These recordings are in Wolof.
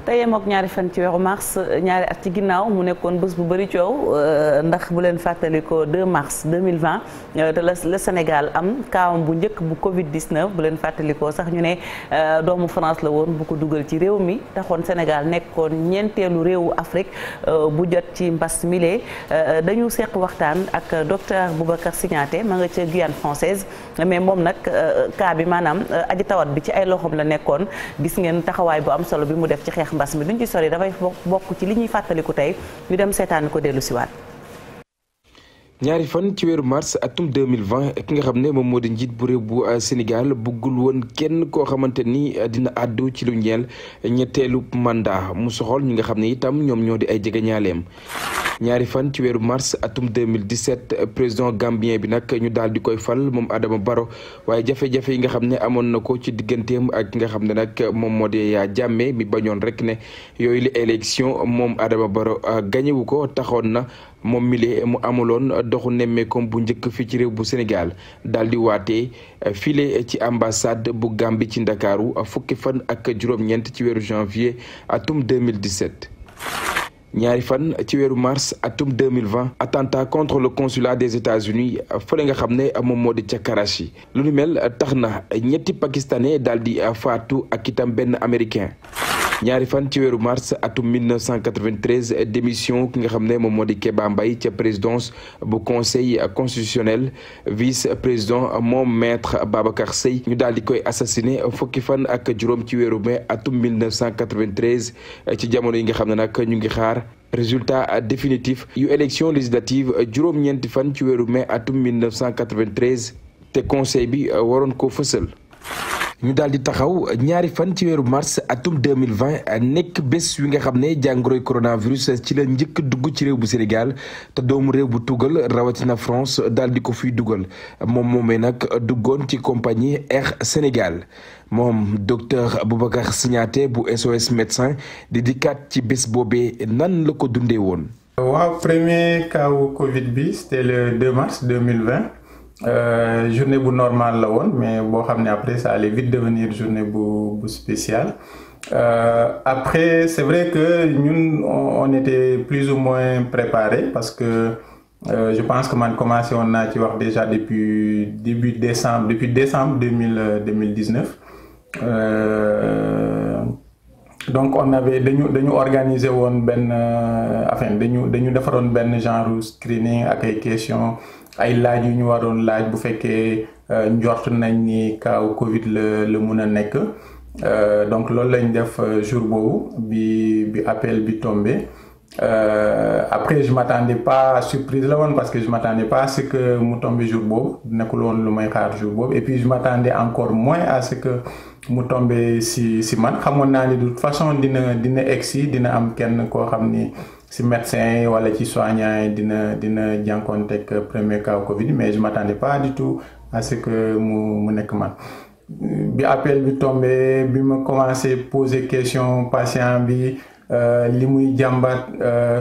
tey yem ak ñaari fan ci weeru mars ñaari at ci ginnaaw mu nekkoon bés bu bëri coow ndax bu leen fàttalikoo 2 mars 2020 te la Sénégal am kaawam bu njëkk bu Covid 19 bu leen fàttalikoo sax ñu ne doomu France la woon bu ko dugal ci réew mi taxoon Sénégal nekkoon ñeenteelu réewu Afrique bu jot ci mbas mile dañu seq waxtaan ak docteur Boubacar Signaté ma nga ca Guyane française mais moom nag cas bi maanaam aji tawat bi ci ay loxoom la nekkoon gis ngeen taxawaay bu am solo bi mu def ci xeex mbas mi duñ ci sori dafay bokk ci li ñuy fàttaliku tey ñu dem seetaan ko dellu siwaat ñaari fan ci weeru mars atum 2020 ki nga xam ne moom moo di njiit bu réew bu Sénégal buggul woon kenn koo xamante ni dina àddu ci lu ñeel ñetteelu mandat mu soxol ñi nga xam ne itam ñoom ñoo di ay jegeñaaleem ñaari fan ci weeru mars atum 2017 président gambien bi nag ñu daal di koy fal moom Adama Barrow waaye jafe-jafe yi nga xam ne amoon na ko ci digganteem ak ki nga xam ne nag moom moo di Yaya Jammeh mi bañoon rek ne yooyu li élection moom Adama Barrow gañewu ko taxoon na moom mile mu amuloon doxu nemmeekom bu njëkk fii ci réew bu Sénégal daal di waatee file ci ambassade bu Gambie ci Ndakaaru fukki fan ak juróom-ñeent ci weeru janvier atum 2017 ñaari fan ci weeru mars atum 2020 attentat contre le consulat des États-Unis fële nga xam ne moom moo di ca Karachi lu ni mel tax na ñetti pakistanais daal di faatu ak itam benn américain ñaari fan ci weeru mars atum 1993 démission ki nga xam ne moom moo di Kéba Mbaye ca présidence bu conseil constitutionnel vice président moom maître Babacar Seye ñu daal di koy assassiné fukki fan ak juróom ci weeru mai atum 1993 ci jamono yi nga xam ne nag ñu ngi xaar résultat définitif yu élection législative juróom-ñeenti fan ci weeru mai atum 1993 te conseil bi waroon koo fësal. ñu daal di taxaw ñaari fan ci weeru mars atum 2020 nekk bés wi nga xam ne jàngoroy coronavirus ci la njëkk dugg ci réew bu Sénégal te doomu réew bu tugal rawatina France daal di ko fiy dugal moom moomee nag duggoon ci compagnie Air Sénégal moom docteur Boubacar Signaté bu SOS médecin di dikkaat ci bés boobee nan la ko dundee woon. waaw premier cas wu Covid bi c'était le 2 mars 2020. Journée bu normale la woon mais boo xam ne après ça allait vite devenir journée bu spéciale après c'est vrai que ñun on était plus ou moins préparés parce que je pense que man commencé woon naa ci wax déjà depuis décembre 2019 donc on avait dañu organiser woon benn dañu defaroon benn genre screening ak ay questions ay laaj yu ñu waroon laaj bu fekkee njort nañ ni kaaw Covid la mun a nekk donc loolu lañ def jour boobu bi appel bi tombé après je m'attendais pas surprise la woon parce que je m'attendais pas à ce que mu tombé jour boobu nekkul woon lu may xaar jour boobu et puis je m'attendais encore moins à ce que mu tombé si man xamoon naa ni de toute façon dina egsi dina am kenn koo xam ni si médecin yi wala ci soignant yi dina jànkoonteeg premier cas Covid mais je m'attendais pas du tout à ce que mu nekk man bi appel bi tombé bi ma commencé poser question patient bi li muy jàmbat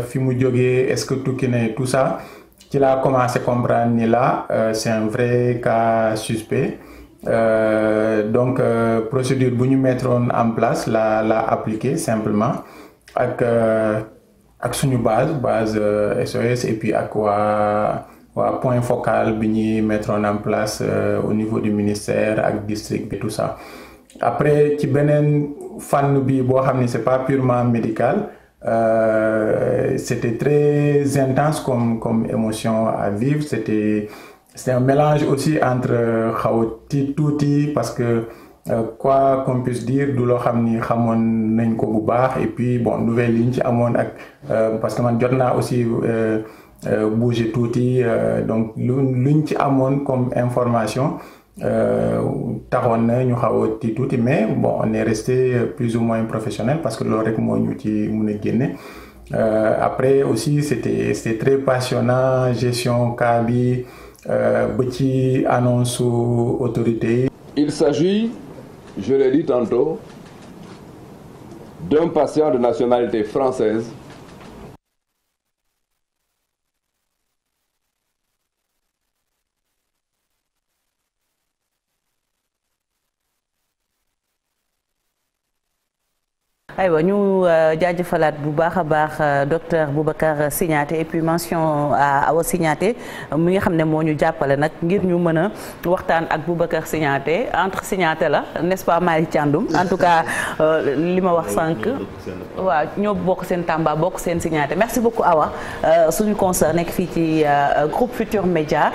fi mu jógee est-ce que tukki na tout ça ci laa commencé comprendre ni là c'est un vrai cas suspect donc procédure bu ñu mettre en place la appliquer simplement ak suñu base SOS et puis ak waa point focal bi ñuy mettre en place au niveau du ministère ak district bi tout ça après ci beneen fànn bi boo xam ni c'est pas purement médical c'était très intense comme émotion à vivre c'était un mélange aussi entre xaw a tiit tuuti parce que quoi qu'on puisse dire du loo xam ni xamoon nañ ko bu baax et puis bon nouvelle yi ñu ci amoon ak parce que man jot naa aussi bouger tuuti donc luñ ci amoon comme information taxoon na ñu xaw a tiit tuuti mais bon on est resté plus ou moins professionnel parce que loolu rek moo ñu ci mun a génne après aussi c'était très passionnant gestion cas bi ba ci annonce autorité yi. Il s'agit, je l'ai dit tantôt, d'un patient de nationalité française aywa ñu jaajëfalaat bu baax a baax docteur Boubacar Signaté et puis mention à Awa Signaté mi nga xam ne moo ñu jàppale nag ngir ñu mën a waxtaan ak Boubacar Signaté entre Signaté la n'est-ce pas Malick Thiandoum en tout cas li ma wax sànq waaw ñoo bokk seen Tamba bokk seen Signaté merci beaucoup Awa suñu concert nekk fii ci groupe Futur Média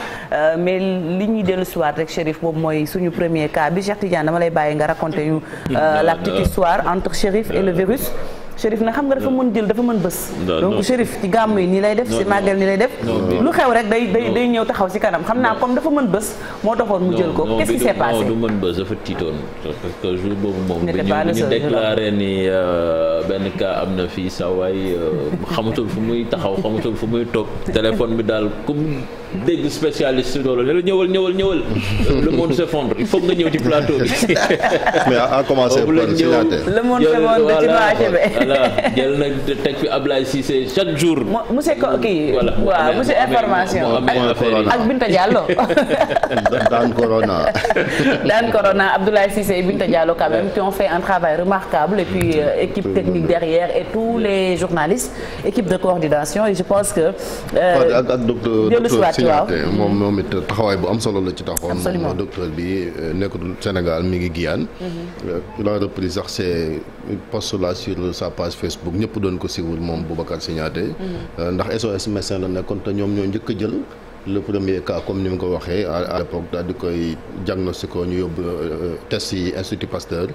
mais li ñuy dellu si waat rek Chérif boobu mooy suñu premier cas bi Cheikh Tidiane dama lay bàyyi nga raconter ñu la petite histoire entre Chérif et le virus. Chérif nag xam nga dafa mën jël dafa mën bës. donc Chérif ci gàmm yi nii lay def si màggal nii lay def. lu xew rek day ñëw taxaw si kanam xam naa comme dafa mën bës moo taxoon mu jël ko. qu'est-ce qui s'est passé non du mën bës dafa tiitoon parce que jour boobu moom. bi ñu déclaré ni benn cas am na fii saa waay xamatul fu muy taxaw xamatul fu muy toog téléphone bi daal comme dégg spécialiste loolu ne la ñëwal le monde s'effondre il faut nga ñëw ci plateau bi. mais à commencer par Signaté. le monde s'effondre ci Noaché voilà jël na teg fi Ablaye Cissé chaque jour. monsieur kii waaw monsieur information ak Binta Diallo. daan Corona Abdoulaye Cissé et Binta Diallo quand même qui ont fait un travail remarquable et puis équipe technique derrière et tous les journalistes équipe de coordination et je pense que. ak docteur Signaté moom it taxawaay bu am solo la ci taxawoon. moom docteur bi nekkatul Sénégal mi ngi Guyane. il a repris sax ses posts là sur sa page Facebook ñëpp doon ko siiwul moom Boubacar Signaté. ndax SOS médecin la nekkoon te ñoom ñoo njëkk a jël le premier cas comme ni mu ko waxee à l'époque daal di koy diagnostiqué ñu yóbbu test yi Institut Pasteur.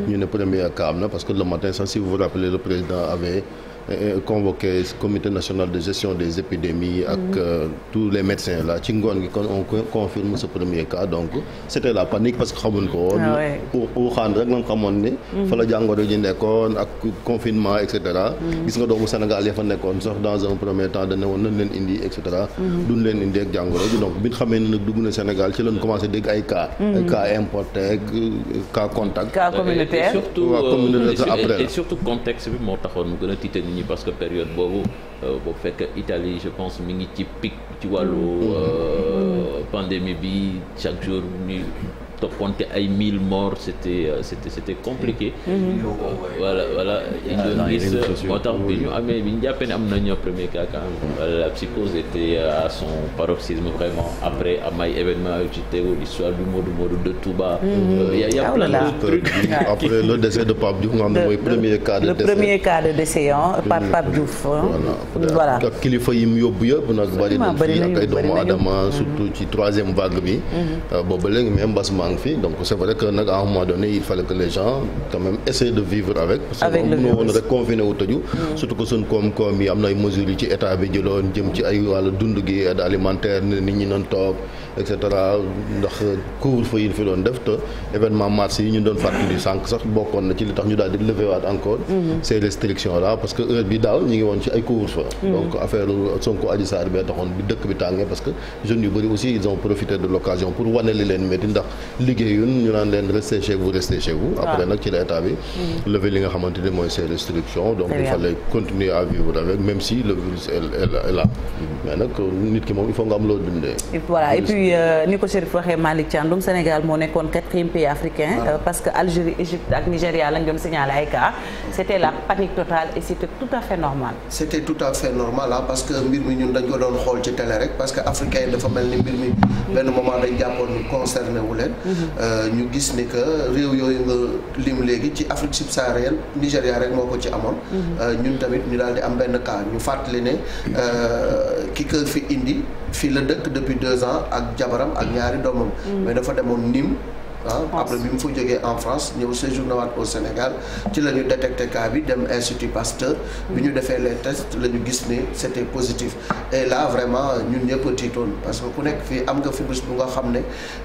ñu ne premier cas am na parce que le matin sax si vous vous rappelez le président avait convoqué comité national de gestion des épidémies ak tous les médecins là ci ngoon gi kon on confirme ce premier cas donc c'était la panique parce que xamuñ ko woon uxaan rek lañ xamoon ni fa la jàngoro ji nekkoon ak confinement et cetera gis nga doomu Sénégal ya fa nekkoon sax dans un premier temps dana woon nañ leen indi et cetera duñ leen indi ak jàngoro ji donc bi ñu xamee ne nag dugg na Sénégal ci lañ commencé dégg ay cas importé cas contact cas communautaire et surtout contexte bi moo taxoon mu gën a tiite parce que période boobu fekk Italie je pense mi ngi ci pic ci wàllu pandémie bi chaque jour ñu topponte ay 1000 morts c'était compliqué. voilà Indonésie moo tax bi ñu jàppee ne am nañu premier cas quand même la psychose était à son paroxysme vraiment après am ay événements yu ci tegu l'histoire du Modou de Touba. Il y a plein de trucs. après le décès de Pape Diouf nga xam ne mooy premier cas de décès. le premier cas de décès Pape Diouf. voilà ak kilifa yi mu yóbbu yëpp nag bari na fii ak ay doomu aadama surtout ci troisième vague bi. boobu léegi même mbas maa ngi fi donc c'est vrai que nag à un moment donné il fallait que les gens quand même essaient de vivre avec. parce que mënoo woon rek confiné wu tëju. surtout que suñ koom-koom yi am na ay mesures yu ci état bi jëloon jëm ci ay wàllu dund gi aide alimentaire nit ñi doon toog et cetera ndax couvre-feu yi fi doon def te événement mars yi ñu doon fàttali sànq sax bokkoon na ci li tax ñu daal di lever waat encore. ces restrictions là parce que heure bi daaw ñu ngi woon ci ay couvre-feu. donc affaire Sonko Adji Sarr bee taxoon bi dëkk bi tàngee parce que jeunes yu bëri aussi ils ont profité de l'occasion pour wane li leen métti ndax liggéeyun ñu naan leen restez chez vous après nag ci la état bi lever li nga xamante ni mooy ces restrictions donc il fallait continuer à vivre avec même si le virus est là mais nag nit ki moom il faut nga am loo dundee. voilà et puis ni ko Chérif waxee Malick Thiandoum Sénégal moo nekkoon 4e pays africain parce que Algérie Égypte ak Nigéria lañ doon signaler ay cas c'était la panique totale et c'était tout à fait normal. c'était tout à fait normal parce que mbir mi ñun dañ ko doon xool ci télé rek parce que africain yi dafa mel ni mbir mi benn moment dañ jàppoon ni concerné wu leen. ñu gis ni que réew yooyu nga lim léegi ci Afrique subsaharienne Nigéria rek moo ko ci amoon. ñun tamit ñu daal di am benn cas ñu fàttali ne ki ko fi indi fii la dëkk depuis 2 ans ak jabaram ak ñaari doomam. mais dafa demoon Nîmes. après bi mu fa jógee en France ñëw séjourné waat au Sénégal ci la ñu détecté cas bi dem Institut Pasteur bi ñu defee les tests la ñu gis ne c'était positif et là vraiment ñun ñëpp a tiitoon parce que ku nekk fii am nga fi bés bu nga xam ne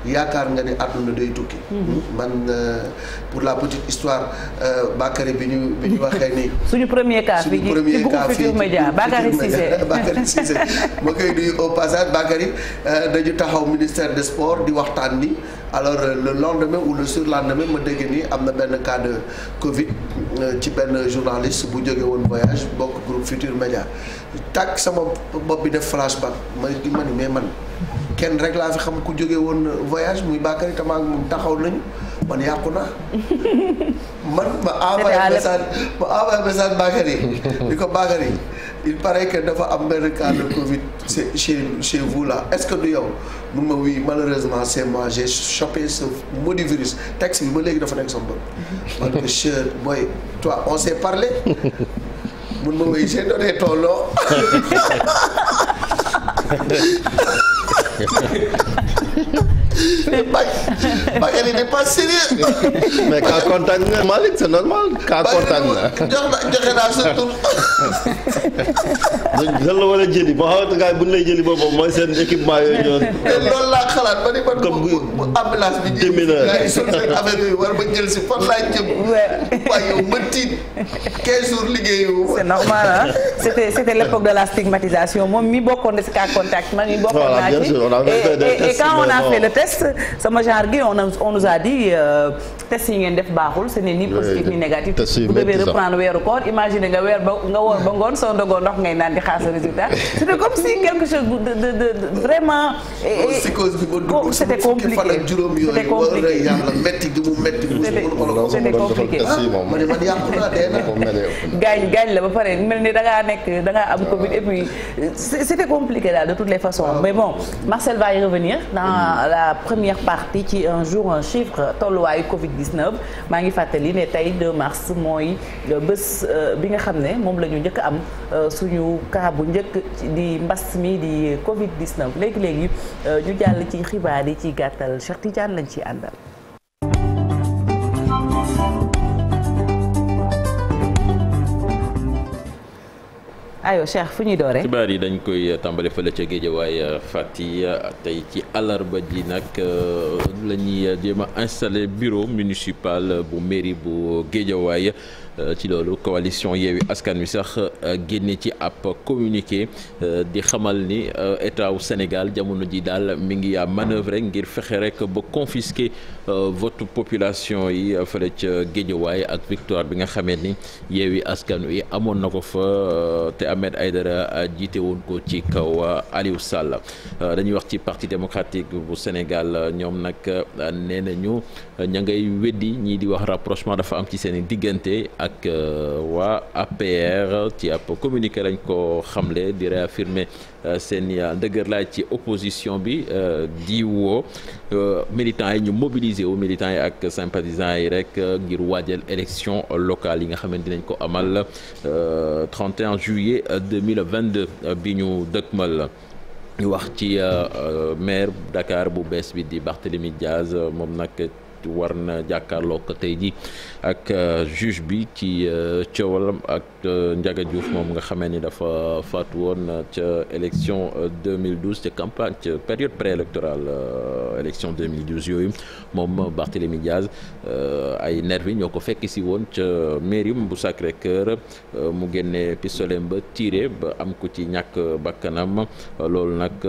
yaakaar nga ne àdduna day tukki. man pour la petite histoire Bakary bi ñu waxee nii. suñu premier cas fii ci groupe Futurs Médias Bakary Cissé ma koy nuyu au passage Bakary dañu taxaw ministère des sports di waxtaan ni alors le lendemain ou le surlendemain ma dégg ni am na benn cas de Covid ci benn journaliste bu jóge woon voyage bokk groupe Futurs Médias tàkk sama bopp bi def flashback ma ni mais man kenn rek laa fi xam ku jóge woon voyage muy Bakary Tama ak moom taxaw nañu man yàqu naa man ma envoyé message Bakary di ko Bakary il paraît que dafa am benn cas de Covid chez vous là est-ce que du yow mun ma oui malheureusement c'est moi j'ai chopé ce maudit virus texte bi ba léegi dafa nekk sama bopp man que cher boy toi on s'est parlé mun ma oui j'ai donné ton nom Bakary n'est pas sérieux. mais cas contact nga Malick c'est normal cas contact la. joxe naa sa tur. dañ la war a jëli boo xamante gars yi bu ñu lay jëli boobu mooy seen équipement yooyu ñoon. te loolu laa xalaat ba ni man bu ambulance bi jël gars yi sol seen affaire yooyu war ba jël si fan laa jëm. waaye yow ma tiit 15 jours liggéeyu. c'est normal hein c'était l'époque de la stigmatisation moom mi bokkoon na si cas contact man mi bokkoon naa ci. Et quand on a fait le test sama genre gi on nous a dit test yi ngeen def baaxul ce n'est ni positif ni négatif. vous devez reprendre weeru koor imaginer nga woor ba ngoon soo ndogoo ndox ngay naan di xaar sa résultat c'était comme si quelque chose de vraiment. C'était compliqué c'était compliqué. gaañ la ba pare mel ni da ngaa am Covid et puis c'était compliqué daal de toutes les façons mais bon Marcel va y revenir dans la première partie ci un jour un chiffre tolluwaayu Covid-19 maa ngi fàttali ne tey 2 mars mooy bés bi nga xam ne moom la ñu njëkk am suñu cas bu njëkk di mbas mi di Covid-19 léegi ñu jàll ci xibaar yi ci gàttal Cheikh Tidiane lañ ci àndal. aywa Cheikh fu ñuy dooree. xibaar yi dañ koy tàmbale fële ca Guédiawaye Fati tey ci àllarba ji nag la ñuy jéem a installé bureau municipal bu mairie bu Guédiawaye ci loolu coalition Yewwi Askan Wi sax génne ci ab communiqué di xamal ni état wu Sénégal jamono ji daal mi ngi manœuvre ngir fexe rek ba confisquer vote population yi fële ca Guédiawaye ak victoire bi nga xamee ni Yewwi Askan Wi amoon na ko fa te Ahmed Aïdara jiite woon ko ci kaw Aliou Sall dañuy wax ci parti démocratique bu Sénégal ñoom nag nee nañu ña ngay weddi ñii di wax rapprochement dafa am ci seen diggante ak waa APR ci ab communiqué lañ ko xamle di réaffirmer seen ndëgër laay ci opposition bi di woo militants yi ñu mobiliser wu militants yi ak sympathisants yi rek ngir waajal élection locale yi nga xamante dinañ ko amal 31 juillet 2022 bi ñu dëkkmal ñu wax ci maire Dakar bu bees bi di Barthélémy Diaz moom nag war na jàkkaarloo ko tey ji ak juge bi ci coowalam ak Ndiaga Diouf moom nga xamee ni dafa faatu woon ca élection 2012 ca campagne ca période préélectorale élection 2012 yooyu moom Barthélémy Diaz ay nervi ñoo ko fekk si woon ca mairie bu Sacré-Cœur mu génne pistolet ba tiré ba am ko ci ñàkk bakkanam loolu nag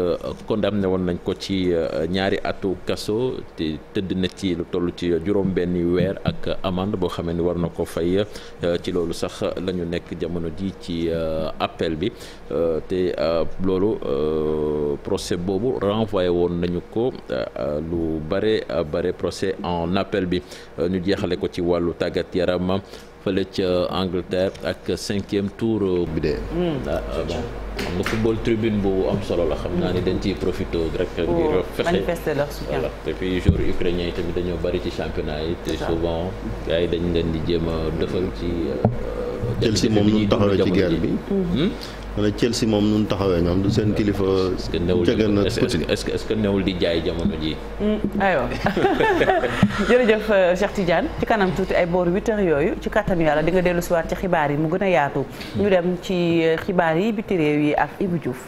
condamné woon nañ ko ci ñaari atu kaso te tëdd na ci lu toll ci juróom benni weer ak amende boo xamee ni war na ko fay ci loolu sax la ñu nekk jamono ji ci appel bi te loolu procès boobu renvoyé woon nañu ko lu bare procès en appel bi ñu jeexale ko ci wàllu tàggat yaram fële ca Angleterre ak 5e tour bi de bon xam nga football tribune bu am solo la xam naa ni dañ ciy profité rek ngir fexe manifester leur soutien. voilà et puis joueurs ukrainiens yi tamit dañoo bari ci championnat yi te souvent gars yi dañ leen di jéem a defal ci Chelsea moom nu taxawee ci guerre bi wala Chelsea moom nu taxawee ñoom du seen kilifa jege na Poutine est-ce que newul di jaay jamono ji aywa jërëjëf Cheikh Tidiane ci kanam tuuti ay boor 8 heures yooyu ci kattanu yàlla di nga dellu si waat ci xibaar yi mu gën a yaatu ñu dem ci xibaar yi biti réew yi ak Ibou Diouf